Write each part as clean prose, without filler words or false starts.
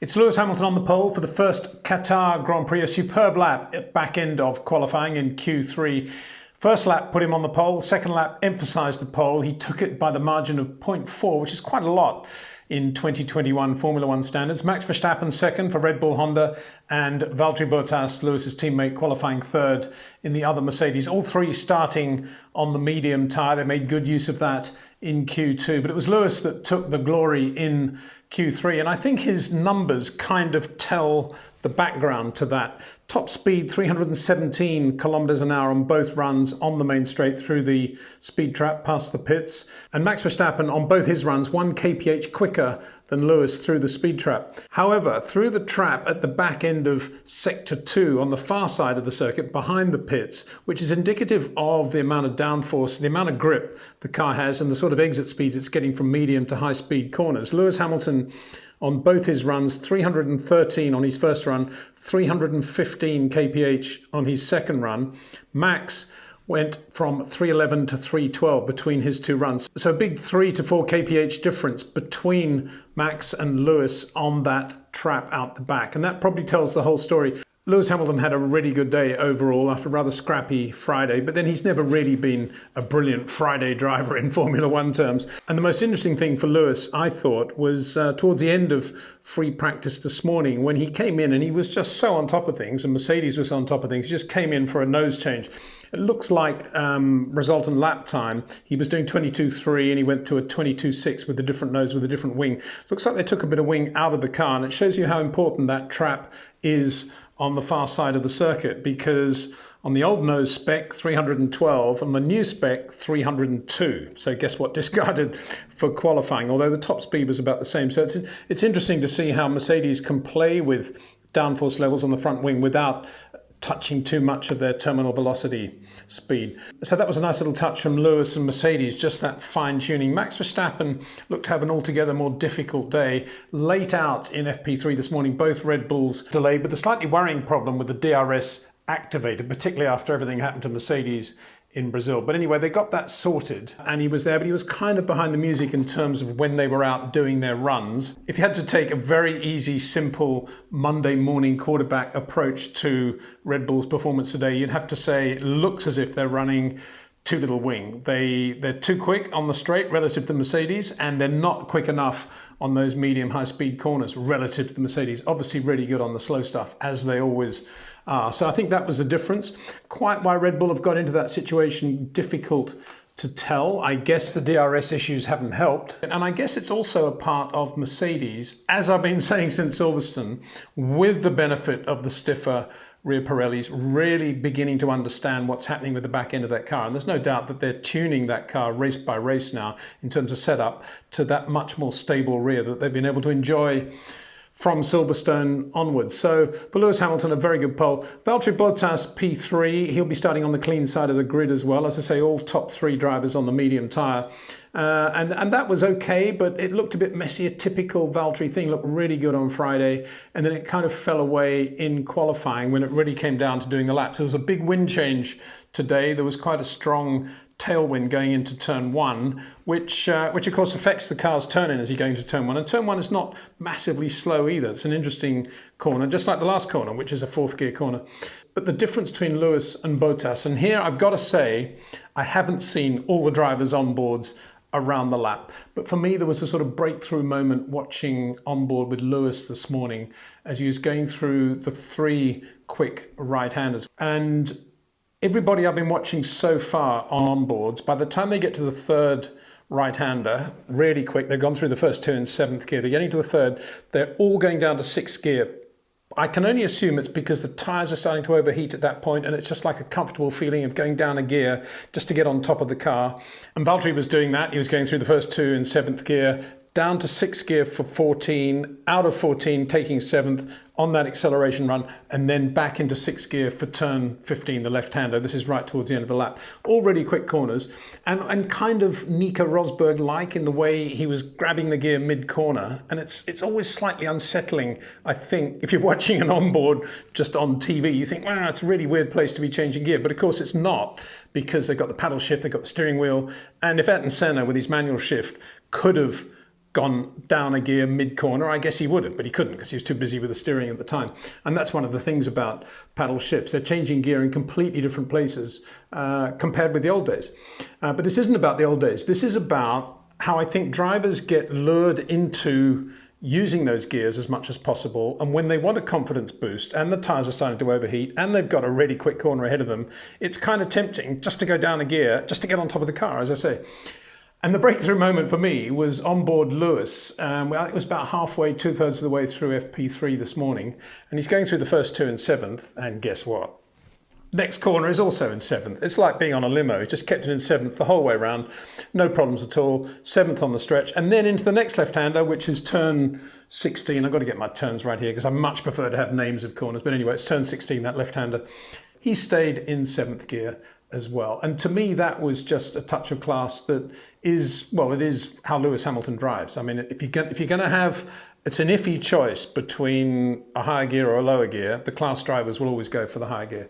It's Lewis Hamilton on the pole for the first Qatar Grand Prix, a superb lap at back end of qualifying in Q3. First lap put him on the pole, second lap emphasised the pole. He took it by the margin of 0.4, which is quite a lot in 2021 Formula One standards. Max Verstappen second for Red Bull Honda, and Valtteri Bottas, Lewis's teammate, qualifying third in the other Mercedes. All three starting on the medium tyre. They made good use of that in Q2, but it was Lewis that took the glory in Q3, and I think his numbers kind of tell the background to that. Top speed 317 kilometers an hour on both runs on the main straight through the speed trap past the pits, and Max Verstappen on both his runs 1 kph quicker than Lewis through the speed trap. However, through the trap at the back end of sector 2 on the far side of the circuit behind the pits, which is indicative of the amount of downforce, the amount of grip the car has and the sort of exit speeds it's getting from medium to high speed corners. Lewis Hamilton on both his runs, 313 on his first run, 315 kph on his second run. Max went from 311 to 312 between his two runs. So a big 3 to 4 kph difference between Max and Lewis on that trap out the back. And that probably tells the whole story. Lewis Hamilton had a really good day overall after a rather scrappy Friday, but then he's never really been a brilliant Friday driver in Formula One terms. And the most interesting thing for Lewis, I thought, was towards the end of free practice this morning when he came in and he was just so on top of things, and Mercedes was on top of things. He just came in for a nose change. It looks like resultant lap time, he was doing 22.3 and he went to a 22.6 with a different nose, with a different wing. Looks like they took a bit of wing out of the car, and it shows you how important that trap is on the far side of the circuit, because on the old nose spec 312, on the new spec 302. So guess what, discarded for qualifying, although the top speed was about the same. So it's interesting to see how Mercedes can play with downforce levels on the front wing without touching too much of their terminal velocity speed. So that was a nice little touch from Lewis and Mercedes, just that fine tuning. Max Verstappen looked to have an altogether more difficult day. Late out in FP3 this morning, both Red Bulls delayed, but the slightly worrying problem with the DRS activated, particularly after everything happened to Mercedes in Brazil. But anyway, they got that sorted and he was there, but he was kind of behind the music in terms of when they were out doing their runs. If you had to take a very easy, simple Monday morning quarterback approach to Red Bull's performance today, you'd have to say it looks as if they're running too little wing. They're too quick on the straight relative to Mercedes, and they're not quick enough on those medium high speed corners relative to the Mercedes. Obviously really good on the slow stuff, as they always are. So I think that was the difference. Quite why Red Bull have got into that situation, difficult to tell. I guess the DRS issues haven't helped. And I guess it's also a part of Mercedes, as I've been saying since Silverstone, with the benefit of the stiffer rear Pirellis, really beginning to understand what's happening with the back end of that car. And there's no doubt that they're tuning that car race by race now in terms of setup to that much more stable rear that they've been able to enjoy from Silverstone onwards. So for Lewis Hamilton, a very good pole. Valtteri Bottas, P3. He'll be starting on the clean side of the grid as well. As I say, all top three drivers on the medium tyre. And that was okay, but it looked a bit messy. A typical Valtteri thing. Looked really good on Friday, and then it kind of fell away in qualifying when it really came down to doing the laps. There was a big wind change today. There was quite a strong tailwind going into turn 1, which of course affects the car's turn-in as you go into turn 1. And turn 1 is not massively slow either. It's an interesting corner, just like the last corner, which is a fourth gear corner. But the difference between Lewis and Bottas, and here I've got to say, I haven't seen all the drivers on boards around the lap. But for me, there was a sort of breakthrough moment watching on board with Lewis this morning as he was going through the 3 quick right-handers. And everybody I've been watching so far on boards, by the time they get to the third right-hander, really quick, they've gone through the first 2 in 7th gear, they're getting to the third, they're all going down to 6th gear. I can only assume it's because the tyres are starting to overheat at that point, and it's just like a comfortable feeling of going down a gear just to get on top of the car. And Valtteri was doing that. He was going through the first 2 in 7th gear, down to 6th gear for 14, out of 14, taking 7th on that acceleration run, and then back into 6th gear for turn 15, the left-hander. This is right towards the end of the lap. Already quick corners, and kind of Nico Rosberg-like in the way he was grabbing the gear mid-corner. And it's always slightly unsettling, I think, if you're watching an onboard just on TV, you think, wow, it's a really weird place to be changing gear. But of course it's not, because they've got the paddle shift, they've got the steering wheel, and if Ayrton Senna with his manual shift could have gone down a gear mid-corner? I guess he would have, but he couldn't because he was too busy with the steering at the time. And that's one of the things about paddle shifts. They're changing gear in completely different places compared with the old days. But this isn't about the old days. This is about how I think drivers get lured into using those gears as much as possible. And when they want a confidence boost and the tyres are starting to overheat and they've got a really quick corner ahead of them, it's kind of tempting just to go down a gear, just to get on top of the car, as I say. And the breakthrough moment for me was on board Lewis. It was about halfway, 2/3 of the way through FP3 this morning. And he's going through the first two in 7th. And guess what? Next corner is also in 7th. It's like being on a limo. He just kept it in 7th the whole way around. No problems at all. 7th on the stretch. And then into the next left-hander, which is turn 16. I've got to get my turns right here because I much prefer to have names of corners. But anyway, it's turn 16, that left-hander. He stayed in 7th gear as well. And to me, that was just a touch of class that is, well, it is how Lewis Hamilton drives. I mean, if you're going to have, it's an iffy choice between a higher gear or a lower gear, the class drivers will always go for the higher gear.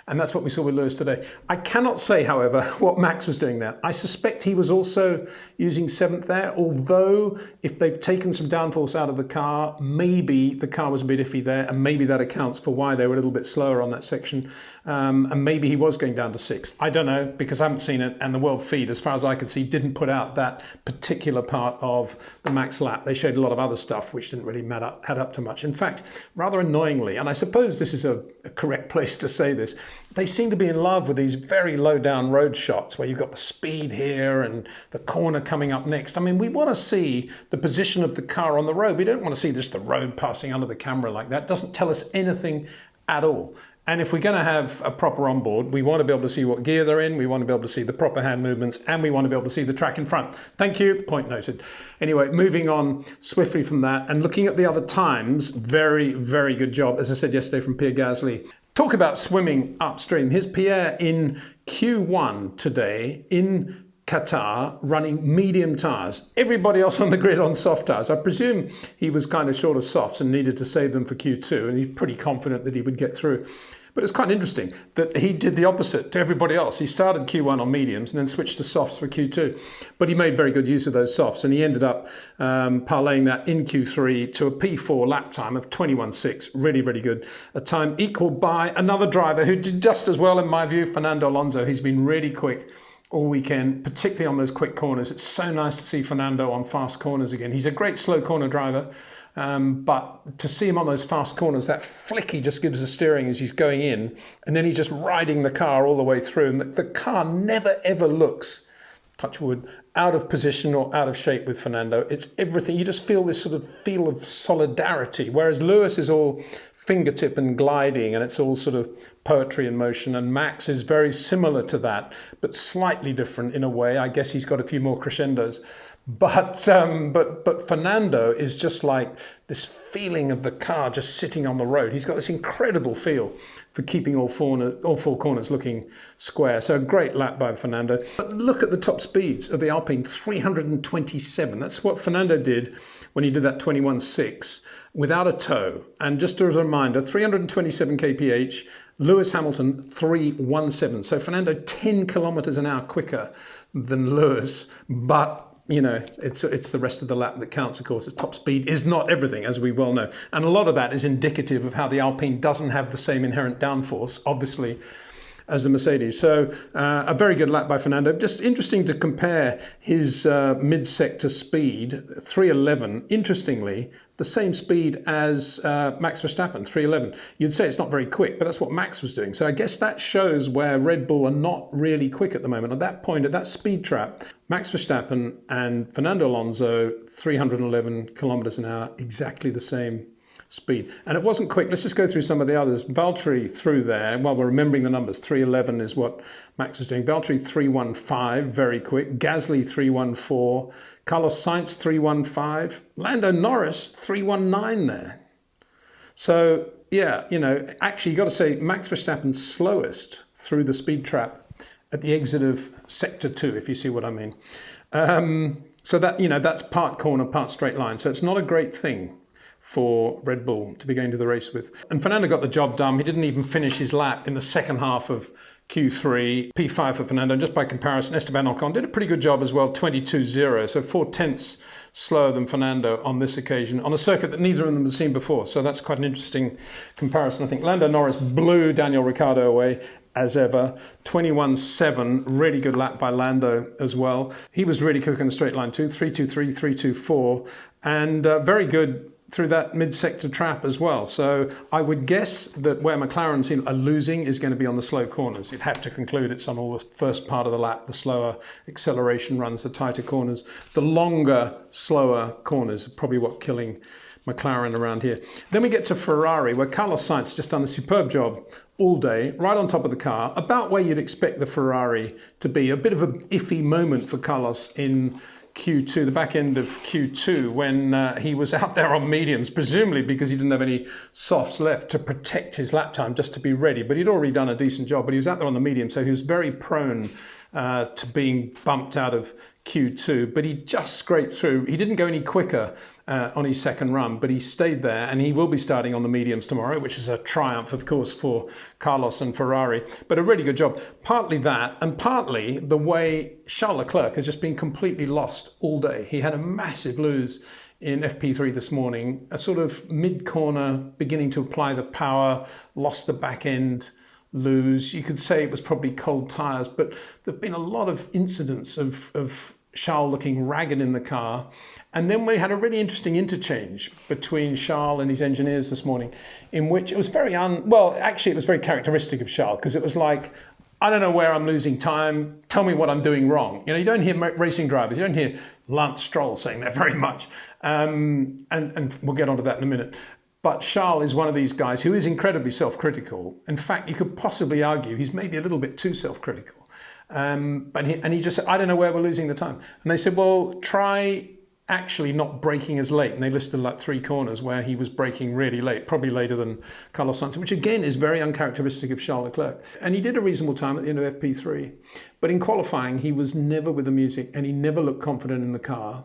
And that's what we saw with Lewis today. I cannot say, however, what Max was doing there. I suspect he was also using 7th there, although if they've taken some downforce out of the car, maybe the car was a bit iffy there, and maybe that accounts for why they were a little bit slower on that section. And maybe he was going down to 6th. I don't know, because I haven't seen it, and the world feed, as far as I could see, didn't put out that particular part of the Max lap. They showed a lot of other stuff which didn't really add up to much. In fact, rather annoyingly, and I suppose this is a correct place to say this, they seem to be in love with these very low down road shots where you've got the speed here and the corner coming up next. I mean, we want to see the position of the car on the road. We don't want to see just the road passing under the camera like that. It doesn't tell us anything at all. And if we're going to have a proper onboard, we want to be able to see what gear they're in, we want to be able to see the proper hand movements, and we want to be able to see the track in front. Thank you, point noted. Anyway, moving on swiftly from that and looking at the other times, very, very good job, as I said yesterday, from Pierre Gasly. Talk about swimming upstream. Here's Pierre in Q1 today in Qatar running medium tyres. Everybody else on the grid on soft tyres. I presume he was kind of short of softs and needed to save them for Q2, and he's pretty confident that he would get through. But it's quite interesting that he did the opposite to everybody else. He started Q1 on mediums and then switched to softs for Q2. But he made very good use of those softs, and he ended up parlaying that in Q3 to a P4 lap time of 21.6. Really, really good. A time equaled by another driver who did just as well, in my view, Fernando Alonso. He's been really quick all weekend, particularly on those quick corners. It's so nice to see Fernando on fast corners again. He's a great slow corner driver. But to see him on those fast corners, that flick he just gives the steering as he's going in, and then he's just riding the car all the way through. And the car never, ever looks, touch wood, out of position or out of shape with Fernando. It's everything. You just feel this sort of feel of solidarity, whereas Lewis is all fingertip and gliding, and it's all sort of poetry in motion. And Max is very similar to that, but slightly different in a way. I guess he's got a few more crescendos. But Fernando is just like this feeling of the car just sitting on the road. He's got this incredible feel for keeping all four corners looking square. So a great lap by Fernando. But look at the top speeds of the Alpine, 327. That's what Fernando did when he did that 21.6 without a tow. And just as a reminder, 327 kph, Lewis Hamilton 317. So Fernando 10 kilometers an hour quicker than Lewis, but you know, it's the rest of the lap that counts, of course. The top speed is not everything, as we well know. And a lot of that is indicative of how the Alpine doesn't have the same inherent downforce, obviously, as the Mercedes. So a very good lap by Fernando. Just interesting to compare his mid-sector speed, 311. Interestingly, the same speed as Max Verstappen, 311. You'd say it's not very quick, but that's what Max was doing. So I guess that shows where Red Bull are not really quick at the moment. At that point, at that speed trap, Max Verstappen and Fernando Alonso, 311 kilometers an hour, exactly the same speed. And it wasn't quick. Let's just go through some of the others. Valtteri through there, well, we're remembering the numbers. 311 is what Max is doing. Valtteri 315, very quick. Gasly 314. Carlos Sainz 315. Lando Norris 319 there. So, yeah, you know, actually you've got to say Max Verstappen's slowest through the speed trap at the exit of sector 2, if you see what I mean. So that, you know, that's part corner, part straight line. So it's not a great thing for Red Bull to be going to the race with. And Fernando got the job done. He didn't even finish his lap in the second half of Q3. P5 for Fernando. And just by comparison, Esteban Ocon did a pretty good job as well, 22.0. So 4/10 slower than Fernando on this occasion, on a circuit that neither of them had seen before. So that's quite an interesting comparison. I think Lando Norris blew Daniel Ricciardo away, as ever. 21.7, really good lap by Lando as well. He was really quick in the straight line too, 3.23, 3.24, and very good through that mid-sector trap as well. So I would guess that where McLaren's are losing is going to be on the slow corners. You'd have to conclude it's on all the first part of the lap, the slower acceleration runs, the tighter corners. The longer, slower corners are probably what killing McLaren around here. Then we get to Ferrari, where Carlos Sainz has just done a superb job all day, right on top of the car, about where you'd expect the Ferrari to be. A bit of an iffy moment for Carlos in Q2, the back end of Q2, when he was out there on mediums, presumably because he didn't have any softs left to protect his lap time, just to be ready. But he'd already done a decent job, but he was out there on the medium, so he was very prone to being bumped out of Q2, but he just scraped through. He didn't go any quicker on his second run, but he stayed there, and he will be starting on the mediums tomorrow, which is a triumph, of course, for Carlos and Ferrari. But a really good job. Partly that, and partly the way Charles Leclerc has just been completely lost all day. He had a massive lose in FP3 this morning, a sort of mid-corner, beginning to apply the power, lost the back end, lose. You could say it was probably cold tyres, but there've been a lot of incidents of Charles looking ragged in the car. And then we had a really interesting interchange between Charles and his engineers this morning, in which it was very actually it was very characteristic of Charles, because it was like, I don't know where I'm losing time, tell me what I'm doing wrong. You know, you don't hear racing drivers, you don't hear Lance Stroll saying that very much. And we'll get onto that in a minute. But Charles is one of these guys who is incredibly self-critical. In fact, you could possibly argue he's maybe a little bit too self-critical. But he just said, I don't know where we're losing the time. And they said, well, try actually not braking as late. And they listed like 3 corners where he was braking really late, probably later than Carlos Sainz, which again is very uncharacteristic of Charles Leclerc. And he did a reasonable time at the end of FP3. But in qualifying, he was never with the music, and he never looked confident in the car.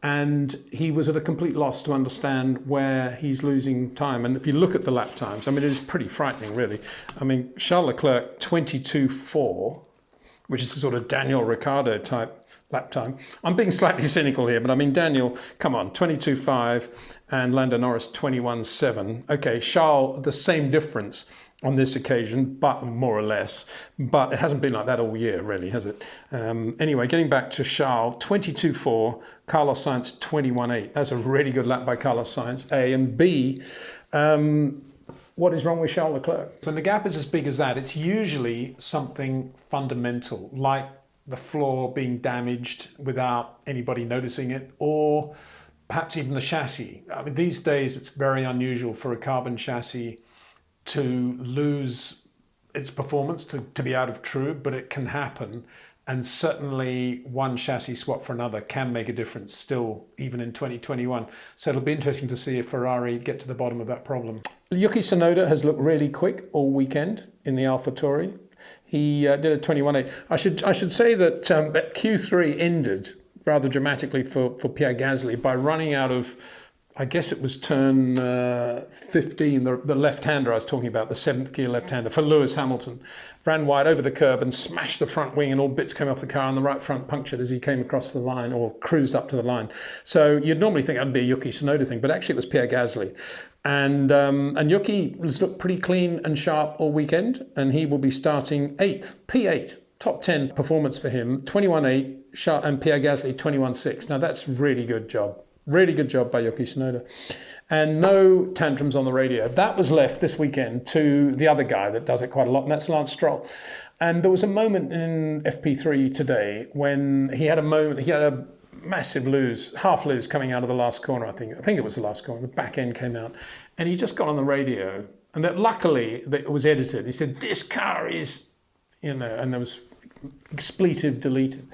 And he was at a complete loss to understand where he's losing time. And if you look at the lap times, I mean, it is pretty frightening, really. I mean, Charles Leclerc, 22.4, which is a sort of Daniel Ricciardo type lap time. I'm being slightly cynical here, but I mean, Daniel, come on, 22.5, and Lando Norris, 21.7. Okay, Charles, the same difference on this occasion, but more or less. But it hasn't been like that all year, really, has it? Anyway, getting back to Charles, 22.4, Carlos Sainz, 21.8. That's a really good lap by Carlos Sainz, A. And B, what is wrong with Charles Leclerc? When the gap is as big as that, it's usually something fundamental, like the floor being damaged without anybody noticing it, or perhaps even the chassis. I mean, these days, it's very unusual for a carbon chassis to lose its performance, to be out of true, but it can happen. And certainly one chassis swap for another can make a difference still, even in 2021. So it'll be interesting to see if Ferrari get to the bottom of that problem. Yuki Tsunoda has looked really quick all weekend in the AlphaTauri. He did a 21.8. I should say that Q3 ended rather dramatically for Pierre Gasly by running out of, I guess it was turn 15, the left-hander I was talking about, the 7th gear left-hander for Lewis Hamilton. Ran wide over the curb and smashed the front wing, and all bits came off the car, and the right front punctured as he came across the line or cruised up to the line. So you'd normally think that'd be a Yuki Tsunoda thing, but actually it was Pierre Gasly. And Yuki has looked pretty clean and sharp all weekend, and he will be starting 8th, P8, top 10 performance for him, 21.8, and Pierre Gasly 21.6. Now that's really good job. Really good job by Yuki Tsunoda. And no tantrums on the radio. That was left this weekend to the other guy that does it quite a lot, and that's Lance Stroll. And there was a moment in FP3 today when he had a massive half lose coming out of the last corner, I think it was the last corner, the back end came out. And he just got on the radio, and that luckily it was edited. He said, this car is, and there was expletive deleted.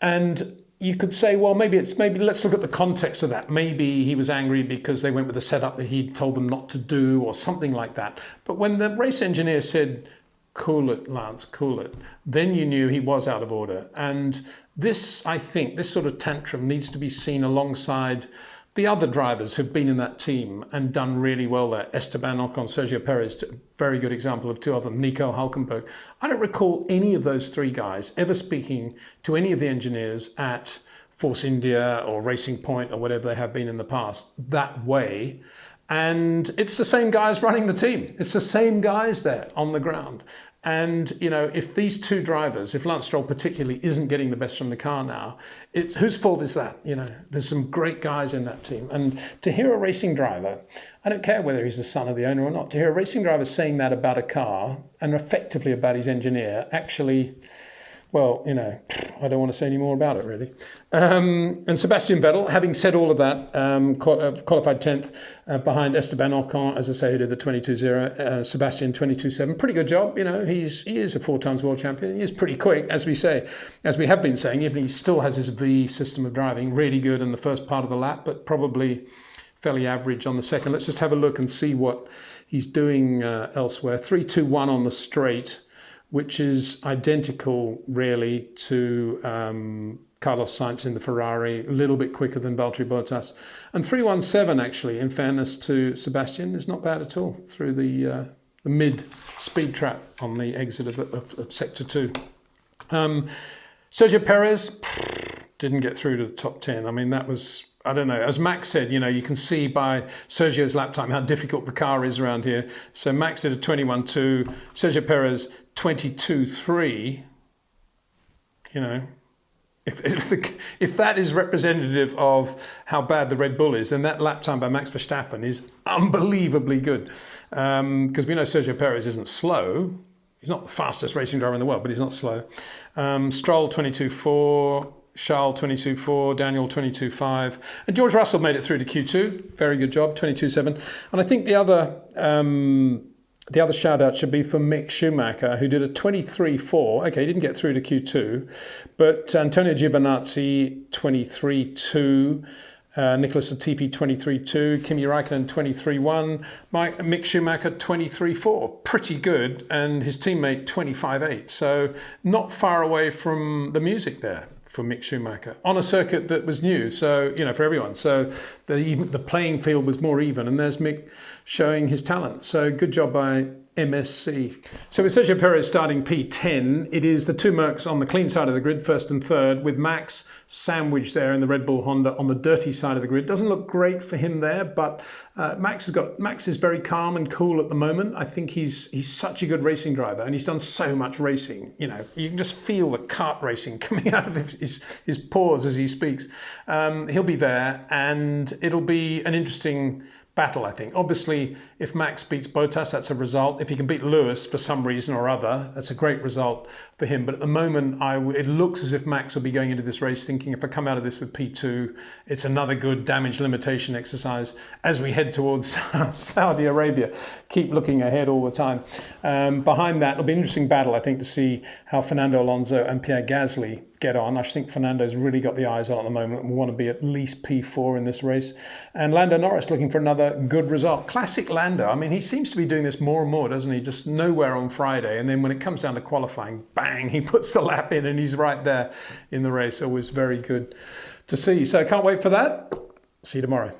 And you could say, well, maybe let's look at the context of that. Maybe he was angry because they went with a setup that he'd told them not to do or something like that. But when the race engineer said, cool it, Lance, cool it, then you knew he was out of order. And this, I think, this sort of tantrum needs to be seen alongside the other drivers who've been in that team and done really well there, Esteban Ocon, Sergio Pérez, very good example of two of them, Nico Hülkenberg. I don't recall any of those three guys ever speaking to any of the engineers at Force India or Racing Point or whatever they have been in the past that way. And it's the same guys running the team. It's the same guys there on the ground. And, you know, if these two drivers, if Lance Stroll particularly isn't getting the best from the car now, it's whose fault is that? You know, there's some great guys in that team. And to hear a racing driver, I don't care whether he's the son of the owner or not, to hear a racing driver saying that about a car and effectively about his engineer, actually, well, you know, I don't want to say any more about it, really. And Sebastian Vettel, having said all of that, qualified 10th behind Esteban Ocon, as I say, who did the 22.0, Sebastian 22.7. Pretty good job, you know, he is a 4 times world champion. He is pretty quick, as we have been saying, even he still has his V system of driving, really good in the first part of the lap, but probably fairly average on the second. Let's just have a look and see what he's doing elsewhere. 3.21 on the straight, which is identical, really, to Carlos Sainz in the Ferrari, a little bit quicker than Valtteri Bottas. And 3.17, actually, in fairness to Sebastian, is not bad at all through the mid-speed trap on the exit of Sector 2. Sergio Pérez didn't get through to the top 10. I mean, that was, I don't know, as Max said, you know, you can see by Sergio's lap time how difficult the car is around here. So Max did a 21.2, Sergio Pérez 22.3. You know, if that is representative of how bad the Red Bull is, then that lap time by Max Verstappen is unbelievably good. Because we know Sergio Pérez isn't slow. He's not the fastest racing driver in the world, but he's not slow. Stroll 22.4. Charles 22.4, Daniel 22.5, and George Russell made it through to Q2. Very good job, 22.7. And I think the other shout out should be for Mick Schumacher, who did a 23.4. Okay, he didn't get through to Q2, but Antonio Giovinazzi 23.2. Nicholas Latifi 23.2, Kimi Räikkönen 23.1, Mick Schumacher 23.4, pretty good, and his teammate 25.8. So not far away from the music there for Mick Schumacher on a circuit that was new. So, you know, for everyone. So the playing field was more even, and there's Mick showing his talent. So good job by MSC. So with Sergio Pérez starting P10, it is the two Mercs on the clean side of the grid, first and third, with Max sandwiched there in the Red Bull Honda on the dirty side of the grid. Doesn't look great for him there, but Max is very calm and cool at the moment. I think he's such a good racing driver, and he's done so much racing. You know, you can just feel the kart racing coming out of his pores as he speaks. He'll be there, and it'll be an interesting battle, I think. Obviously, if Max beats Bottas, that's a result. If he can beat Lewis for some reason or other, that's a great result for him. But at the moment, it looks as if Max will be going into this race thinking, if I come out of this with P2, it's another good damage limitation exercise as we head towards Saudi Arabia. Keep looking ahead all the time. Behind that, it'll be an interesting battle, I think, to see how Fernando Alonso and Pierre Gasly get on. I think Fernando's really got the eyes on at the moment. We want to be at least P4 in this race. And Lando Norris looking for another good result. Classic Lando. I mean, he seems to be doing this more and more, doesn't he? Just nowhere on Friday. And then when it comes down to qualifying, bang, he puts the lap in and he's right there in the race. Always very good to see. So I can't wait for that. See you tomorrow.